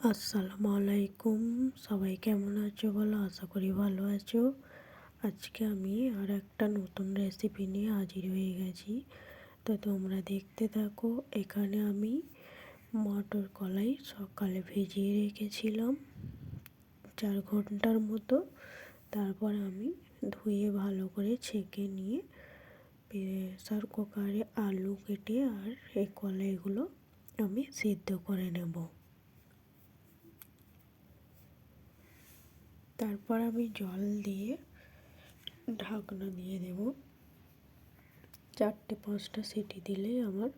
আসসালামু আলাইকুম। সবাই কেমন আছো বলো? আশা করি ভালো আছো। আজকে আমি আর একটা নতুন রেসিপি নিয়ে হাজির হয়ে গেছি। তো তোমরা দেখতে থাকো। এখানে আমি মটর কলাই সকালে ভিজিয়ে রেখেছিলাম 4 ঘন্টার মতো। তারপর আমি ধুয়ে ভালো করে ছেঁকে নিয়ে প্রেসার কুকারে আলু কেটে আর এই কলাইগুলো আমি সিদ্ধ করে নেব। তারপর আমি জল দিয়ে ঢাকনা দিয়ে দেব। 4-5টা সিটি দিলেই আমার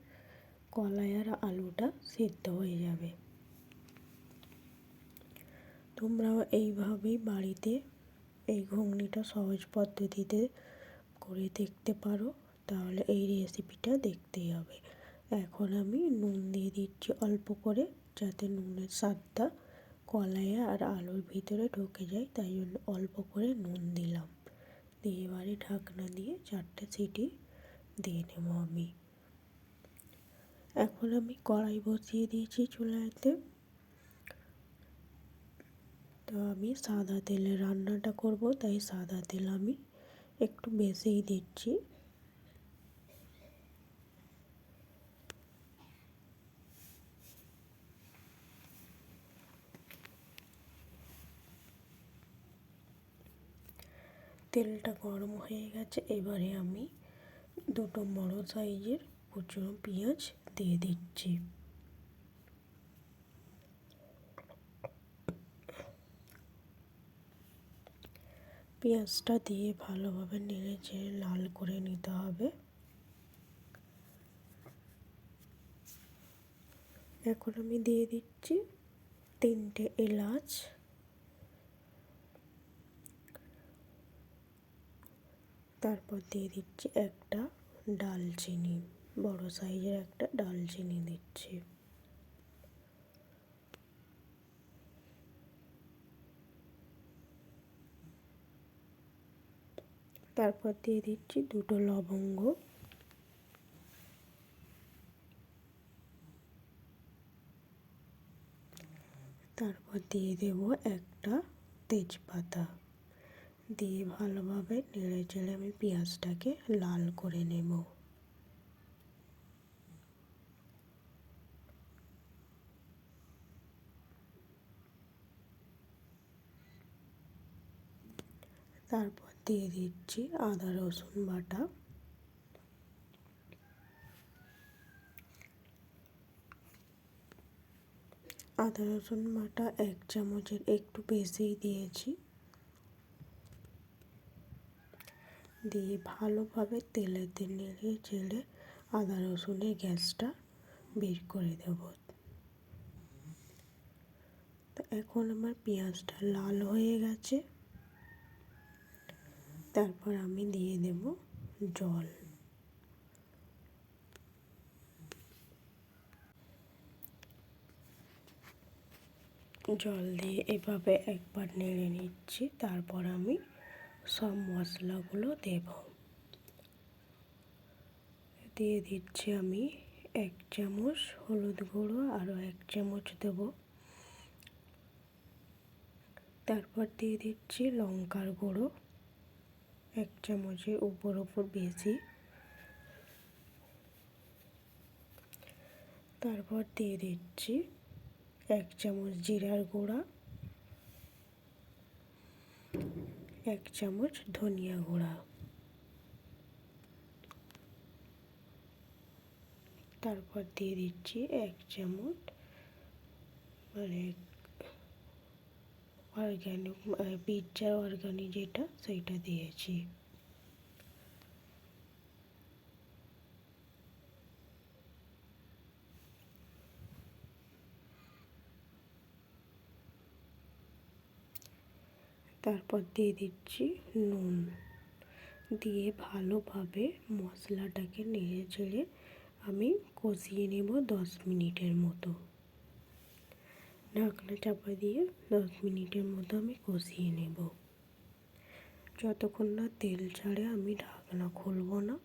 কলাই আর আলুটা সিদ্ধ হয়ে যাবে। তোমরাও এইভাবেই বাড়িতে এই ঘুগনিটা সহজ পদ্ধতিতে করে দেখতে পারো, তাহলে এই রেসিপিটা দেখতেই হবে। এখন আমি নুন দিয়ে দিচ্ছি অল্প করে, যাতে নুনের স্বাদটা কলাই আর আলুর ভিতরে ঢুকে যায়, তাই জন্য অল্প করে নুন দিলাম। দিয়ে এবারে ঢাকনা দিয়ে 4টে সিটি দিয়ে নেব আমি। এখন আমি কড়াই বসিয়ে দিয়েছি চুলাতে। তো আমি সাদা তেলে রান্নাটা করব, তাই সাদা তেল আমি একটু বেশিই দিচ্ছি। তেলটা গরম হয়ে গেছে, এবারে আমি 2টো বড় সাইজের কুচনো পেঁয়াজ দিয়ে দিচ্ছি। পেঁয়াজটা দিয়ে ভালোভাবে নেড়ে চেড়ে লাল করে নিতে হবে। এখন আমি দিয়ে দিচ্ছি 3টে এলাচ, তারপর দিয়ে দিচ্ছি একটা ডালচিনি, বড় সাইজের একটা ডালচিনি দিচ্ছি। তারপর দিয়ে দিচ্ছি 2টো লবঙ্গ, তারপর দিয়ে দেব একটা তেজপাতা। দিয়ে ভালোভাবে নেড়ে চেড়ে আমি পেঁয়াজটাকে লাল করে নেব। তারপর দিয়ে দিচ্ছি আদা রসুন বাটা। আদা রসুন বাটা 1 চামচের একটু বেশিই দিয়েছি। দিয়ে ভালোভাবে তেলেতে নেড়ে চেড়ে আদা রসুনের গ্যাসটা বের করে দেব। তো এখন আমার পেঁয়াজটা লাল হয়ে গেছে। তারপর আমি দিয়ে দেব জল। জল দিয়ে এভাবে একবার নেড়ে নিচ্ছি। তারপর আমি সব মশলাগুলো দেব। দিয়ে দিচ্ছি আমি 1 চামচ হলুদ গুঁড়ো, আরও 1 চামচ দেব। তারপর দিয়ে দিচ্ছি লঙ্কার গুঁড়ো 1 চামচের উপর বেশি। তারপর দিয়ে দিচ্ছি 1 চামচ জিরার গুঁড়া, 1 চামচ ধনিয়া গুঁড়া। তারপর দিয়ে দিচ্ছি 1 চামচ অর্গ্যানিক পিৎজা অর্গ্যানিক যেটা, সেইটা দিয়েছি। তারপর দিয়ে দিচ্ছি নুন। দিয়ে ভালোভাবে মশলাটাকে নেড়ে চেড়ে আমি কষিয়ে নেব 10 মিনিটের মতো। ঢাকনা চাপা দিয়ে 10 মিনিটের মতো আমি কষিয়ে নেব। যতক্ষণ না তেল ছাড়ে আমি ঢাকনা খুলব না।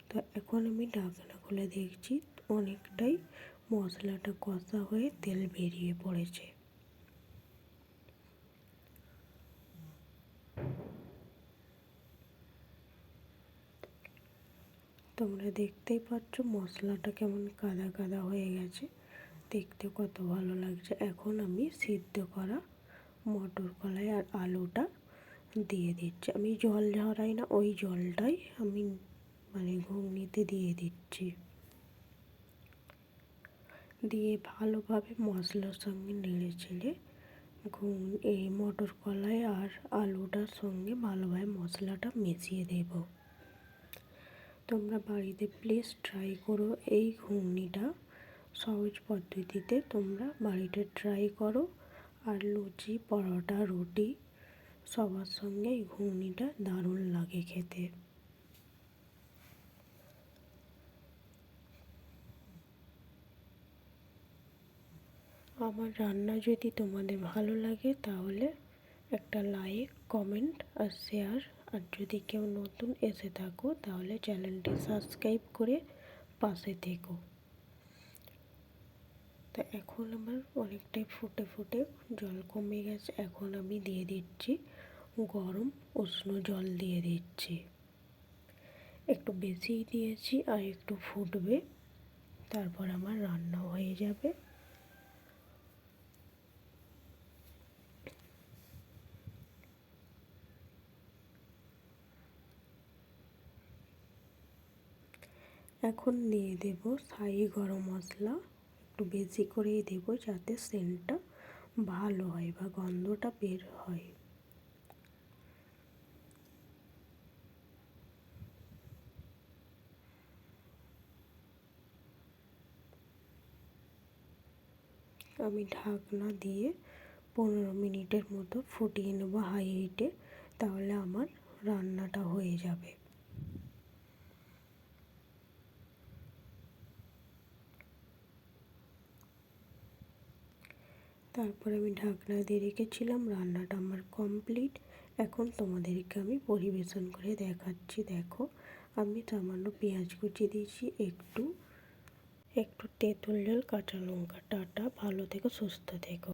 তো এখন আমি ঢাকনা খুলে দেখছি অনেকটাই মশলাটা কষা হয়ে তেল বেরিয়ে পড়েছে। তোমরা দেখতেই পাচ্ছ মশলাটা কেমন কাদা কাদা হয়ে গেছে, দেখতে কত ভালো লাগছে। এখন আমি সিদ্ধ করা মটর কলাই আর আলুটা দিয়ে দিচ্ছি। আমি জল ঝরাই না, ওই জলটাই আমি ঘুগনিতে দিয়ে দিচ্ছি। দিয়ে ভালোভাবে মশলার সঙ্গে নেড়ে চেড়ে এই মটর কলাই আর আলুটার সঙ্গে ভালোভাবে মশলাটা মিশিয়ে দেব। তোমরা বাড়িতে প্লিজ ট্রাই করো এই ঘুগনিটা, সহজ পদ্ধতিতে তোমরা বাড়িতে ট্রাই করো। আর লুচি, পরোটা, রুটি সবার সঙ্গে এই ঘুগনিটা দারুণ লাগে খেতে। আমার রান্না যদি তোমাদের ভালো লাগে তাহলে একটা লাইক, কমেন্ট আর শেয়ার, আর যদি কেউ নতুন এসে থাকো তাহলে চ্যানেলটি সাবস্ক্রাইব করে পাশে থেকো। তা এখন আমার অনেকটাই ফুটে ফুটে জল কমে গেছে, এখন আমি দিয়ে দিচ্ছি গরম উষ্ণ জল দিয়ে দিচ্ছি। একটু বেশিই দিয়েছি, আর একটু ফুটবে, তারপর আমার রান্না হয়ে যাবে। এখন দিয়ে দেব শাহি গরম মশলা, একটু বেশি করেই দেব যাতে সেন্টটা ভালো হয় বা গন্ধটা বের হয়। আমি ঢাকনা দিয়ে 15 মিনিটের মতো ফুটিয়ে নেব হাই হিটে, তাহলে আমার রান্নাটা হয়ে যাবে। তারপর আমি ঢাকনা দিয়ে রেখেছিলাম, রান্নাটা আমার কমপ্লিট। এখন তোমাদেরকে আমি পরিবেশন করে দেখাচ্ছি। দেখো, আমি সামান্য পেঁয়াজ কুচি দিয়েছি, একটু তেঁতুল জল, কাঁচা লঙ্কা। টাটা, ভালো থেকো, সুস্থ থেকো।